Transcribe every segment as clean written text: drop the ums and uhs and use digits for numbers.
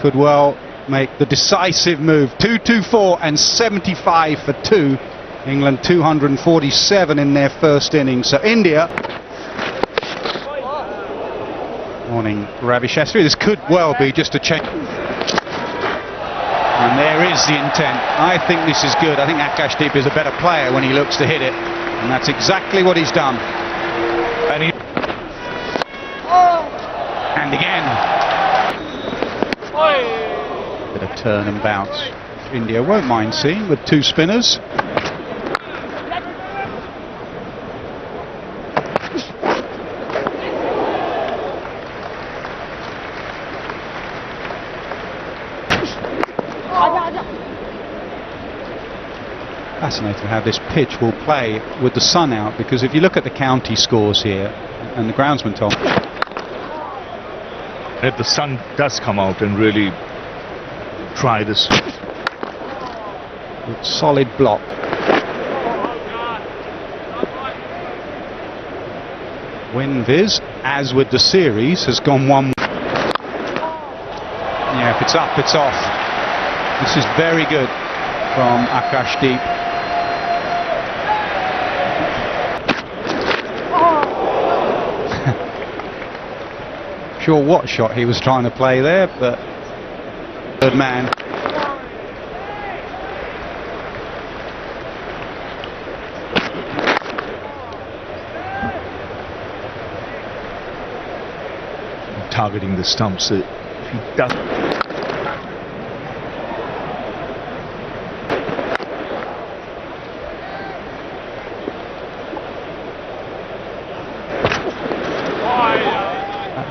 could well make the decisive move. 2-2-4 and 75 for 2. England 247 in their first innings. So India. Morning, Ravi Shastri. This could well be just a change. And there is the intent. I think this is good. I think Akashdeep is a better player when he looks to hit it. And that's exactly what he's done. And again. Bit of turn and bounce. India won't mind seeing with 2 spinners. Fascinating how this pitch will play with the sun out, because if you look at the county scores here, and the groundsman told me, if the sun does come out and really try this, solid block. WinViz, as with the series, has gone one. Yeah, if it's up, it's off. This is very good from Akashdeep. Sure what shot he was trying to play there, but good man. Targeting the stumps. If he does.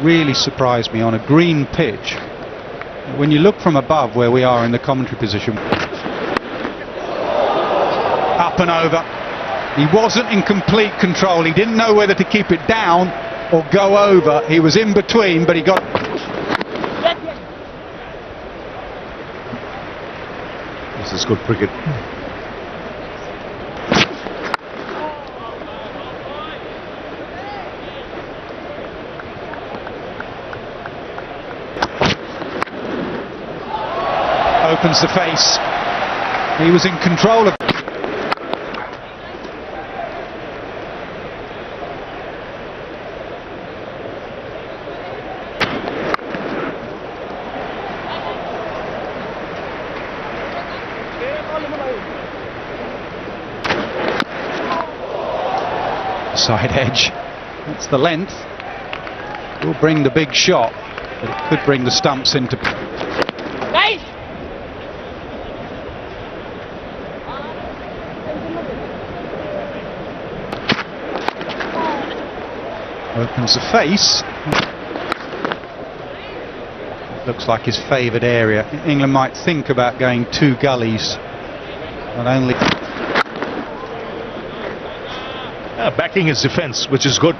Really surprised me on a green pitch. When you look from above where we are in the commentary position, up and over, he wasn't in complete control. He didn't know whether to keep it down or go over. He was in between, but he got. This is good cricket. Opens the face. He was in control of. Side edge. That's the length. Will bring the big shot, but it could bring the stumps into. Opens the face. Looks like his favoured area. England might think about going 2 gullies, not only. Backing his defence, which is good.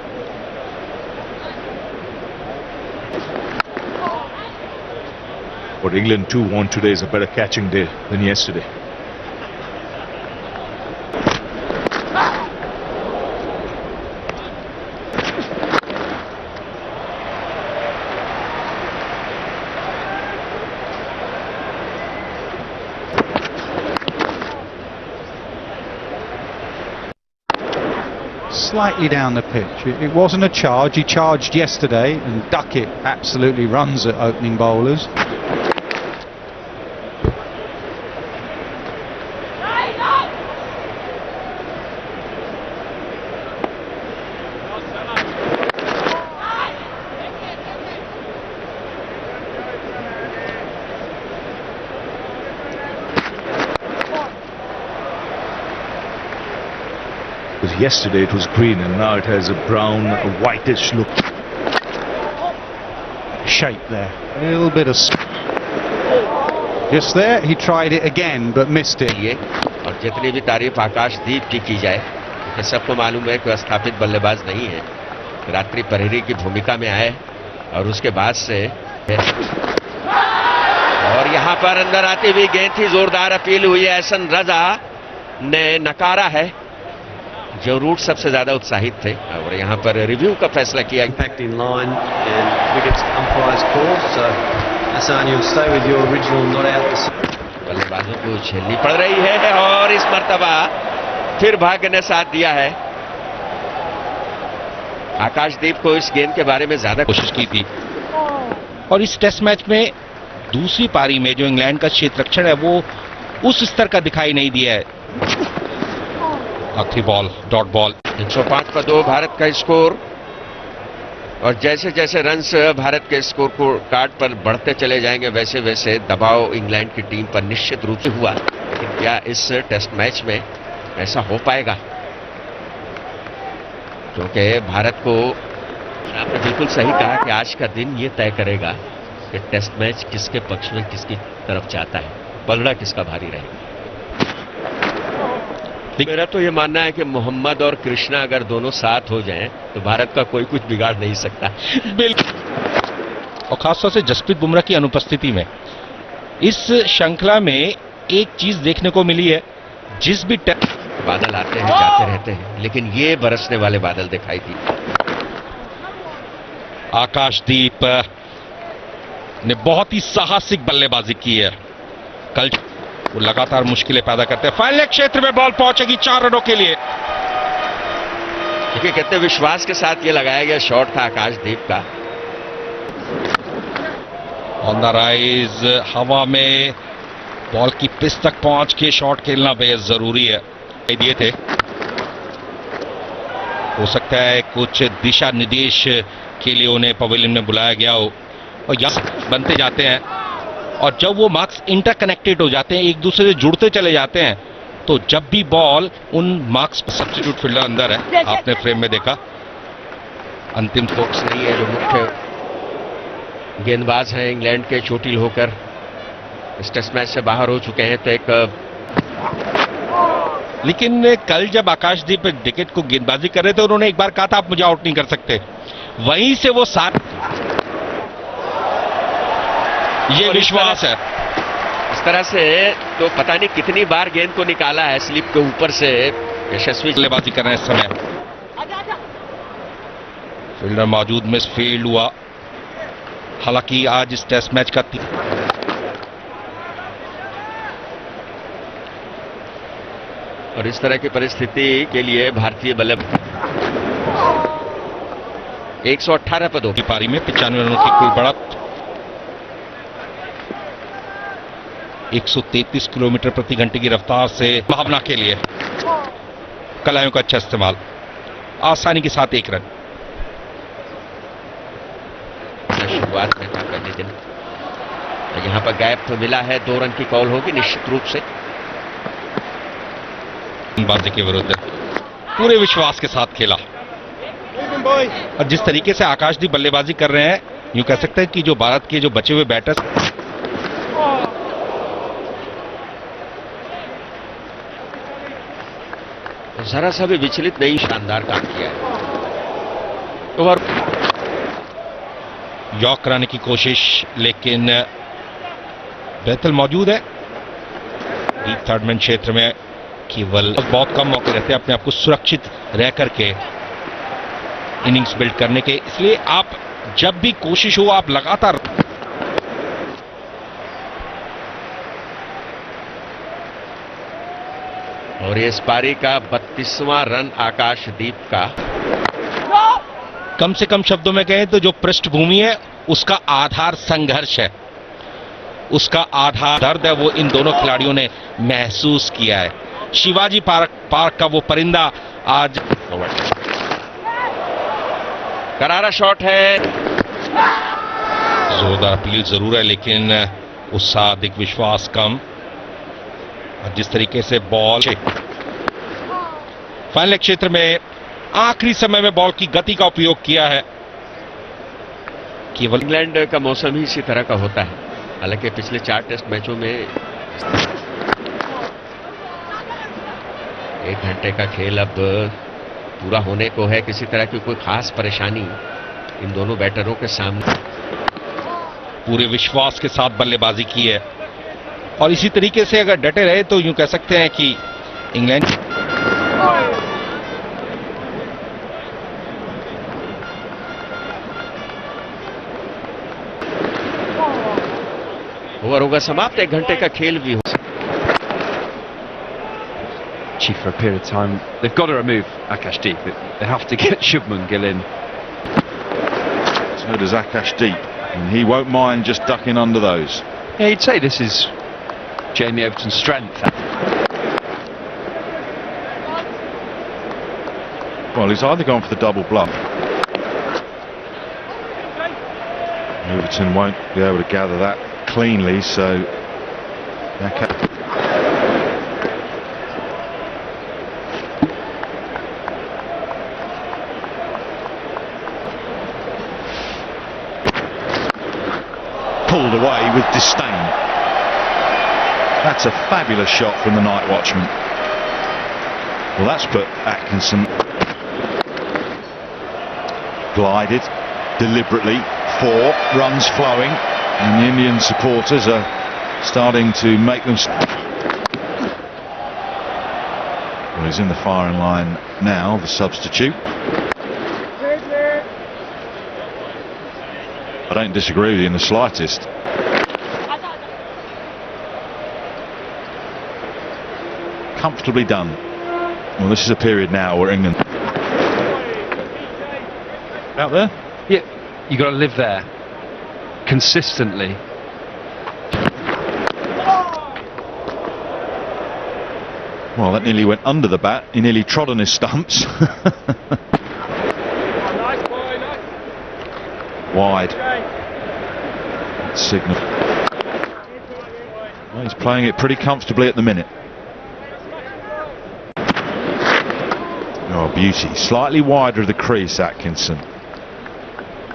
What England too want today is a better catching day than yesterday. Slightly down the pitch. It wasn't a charge. He charged yesterday, and Duckett absolutely runs at opening bowlers. Because yesterday it was green and now it has a brown, a whitish look. Shape there. A little bit of. Just there, he tried it again but missed it. और जितनी भी तारीफ आकाशदीप की जाए, तो सबको मालूम है कि स्थापित बल्लेबाज नहीं है, रात्रि प्रहरी की भूमिका में आए और उसके बाद से और यहां पर अंदर आती हुई गेंद थी, जोरदार अपील हुई है, एहसन रजा ने नकारा है, जो रूट सबसे ज्यादा उत्साहित थे और यहां पर रिव्यू का फैसला किया। Impact in line and wickets umpires call, so Hassan, you'll stay with your original not out. बल्लेबाजों को झेलनी पड़ रही है और इस मर्तबा फिर भाग्य ने साथ दिया है। आकाशदीप को इस गेंद के बारे में ज्यादा कोशिश की थी और इस टेस्ट मैच में दूसरी पारी में जो इंग्लैंड का क्षेत्ररक्षण है वो उस स्तर का दिखाई नहीं दिया है। आखिरी बॉल डॉट बॉल। 105 पर 2 भारत का स्कोर और जैसे जैसे रन्स भारत के स्कोर को कार्ड पर बढ़ते चले जाएंगे वैसे वैसे दबाव इंग्लैंड की टीम पर निश्चित रूप से हुआ। लेकिन क्या इस टेस्ट मैच में ऐसा हो पाएगा? क्योंकि भारत को आपने बिल्कुल सही कहा कि आज का दिन ये तय करेगा कि टेस्ट मैच किसके पक्ष में किसकी तरफ जाता है, पलड़ा किसका भारी रहेगा। मेरा तो ये मानना है कि मोहम्मद और कृष्णा अगर दोनों साथ हो जाएं तो भारत का कोई कुछ बिगाड़ नहीं सकता। और खासतौर से जसप्रीत बुमराह की अनुपस्थिति में इस श्रृंखला में एक चीज देखने को मिली है, जिस भी बादल आते हैं जाते रहते हैं, लेकिन ये बरसने वाले बादल दिखाई दी। आकाशदीप ने बहुत ही साहसिक बल्लेबाजी की है। कल वो लगातार मुश्किलें पैदा करते हैं। फाइनल क्षेत्र में बॉल पहुंचेगी 4 रनों के लिए। देखिए कितने विश्वास के साथ ये लगाया गया शॉट था आकाशदीप का। ऑन द राइज, हवा में बॉल की पिच तक पहुंच के शॉट खेलना बेहद जरूरी है। दिए थे, हो सकता है कुछ दिशा निर्देश के लिए उन्हें पवेलियन में बुलाया गया हो और यहां बनते जाते हैं और जब वो मार्क्स इंटरकनेक्टेड हो जाते हैं, एक दूसरे से जुड़ते चले जाते हैं, तो जब भी बॉल उन मार्क्स पर सब्स्टिट्यूट फील्डर अंदर है, आपने फ्रेम में देखा। अंतिम फोक्स नहीं है जो मुख्य गेंदबाज हैं इंग्लैंड के, चोटिल होकर इस टेस्ट मैच से बाहर हो चुके हैं। तो एक लेकिन कल जब आकाशदीप विकेट को गेंदबाजी कर रहे थे उन्होंने एक बार कहा था आप मुझे आउट नहीं कर सकते, वहीं से वो ये विश्वास है। इस तरह से तो पता नहीं कितनी बार गेंद को निकाला है स्लिप के ऊपर से। यशस्वी बल्लेबाजी कर रहे हैं इस समय। फील्डर मौजूद मिस फील्ड हुआ। हालांकि आज इस टेस्ट मैच का और इस तरह की परिस्थिति के लिए भारतीय बल्लेबाज 118 पर 2 की पारी में 95 रनों की कुल बढ़त। 133 किलोमीटर प्रति घंटे की रफ्तार से भावना के लिए कलायों का अच्छा इस्तेमाल, आसानी के साथ 1 रन। शुरुआत में था पहले दिन, यहां पर गैप मिला है, 2 रन की कॉल होगी निश्चित रूप से। बाजी के विरुद्ध पूरे विश्वास के साथ खेला और जिस तरीके से आकाशदीप बल्लेबाजी कर रहे हैं, यूं कह सकते हैं कि जो भारत के जो बचे हुए बैटर्स जरा सा भी विचलित नहीं, शानदार काम किया है। ओवर यॉर्क कराने की कोशिश, लेकिन बेहतर मौजूद है डीप थर्ड मैन क्षेत्र में। केवल बहुत कम मौके रहते हैं अपने आप को सुरक्षित रह करके इनिंग्स बिल्ड करने के, इसलिए आप जब भी कोशिश हो आप लगातार। और ये इस पारी का 32वां रन आकाशदीप का। कम से कम शब्दों में कहें तो जो पृष्ठभूमि है उसका आधार संघर्ष है, उसका आधार दर्द है, वो इन दोनों खिलाड़ियों ने महसूस किया है। शिवाजी पार्क का वो परिंदा आज करारा शॉट है, जोरदार अपील जरूर है लेकिन उत्साह अधिक, विश्वास कम। जिस तरीके से बॉल फाइनल क्षेत्र में आखिरी समय में बॉल की गति का उपयोग किया है। केवल इंग्लैंड का मौसम ही इसी तरह का होता है। हालांकि पिछले 4 टेस्ट मैचों में 1 घंटे का खेल अब पूरा होने को है, किसी तरह की कोई खास परेशानी इन दोनों बैटरों के सामने। पूरे विश्वास के साथ बल्लेबाजी की है और इसी तरीके से अगर डटे रहे तो यूं कह सकते हैं कि इंग्लैंड ओवर होगा समाप्त, 1 घंटे का खेल भी हो। Chief for a period of time. They've got to remove Akashdeep. They have to get Shubman Gill in. So does Akashdeep, and he won't mind just ducking under those. Yeah, you'd say this is Jamie Overton's strength. Well, he's either gone for the double bluff. Overton won't be able to gather that cleanly, so pulled away with disdain. That's a fabulous shot from the night watchman. Well, that's put Atkinson glided deliberately, 4 runs flowing, and the Indian supporters are starting to make them. Well, he's in the firing line now, the substitute. I don't disagree with you in the slightest. Comfortably done. Well, this is a period now where England out there. Yeah, you got to live there consistently. Well, that nearly went under the bat. He nearly trod on his stumps. Wide. Signal. Well, he's playing it pretty comfortably at the minute. Oh, beauty. Slightly wider of the crease, Atkinson.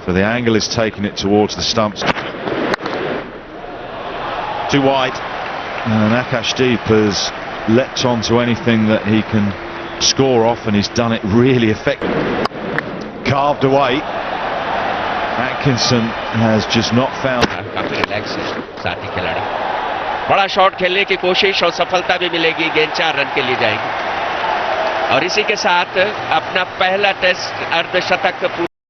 So the angle is taking it towards the stumps. Too wide. And Akashdeep has leapt onto anything that he can score off, and he's done it really effectively. Carved away. Atkinson has just not found. काफी relax है साथी खिलाड़ी, बड़ा shot खेलने की कोशिश और सफलता भी मिलेगी। गेंद 4 रन के लिए जाएगी और इसी के साथ अपना पहला टेस्ट अर्धशतक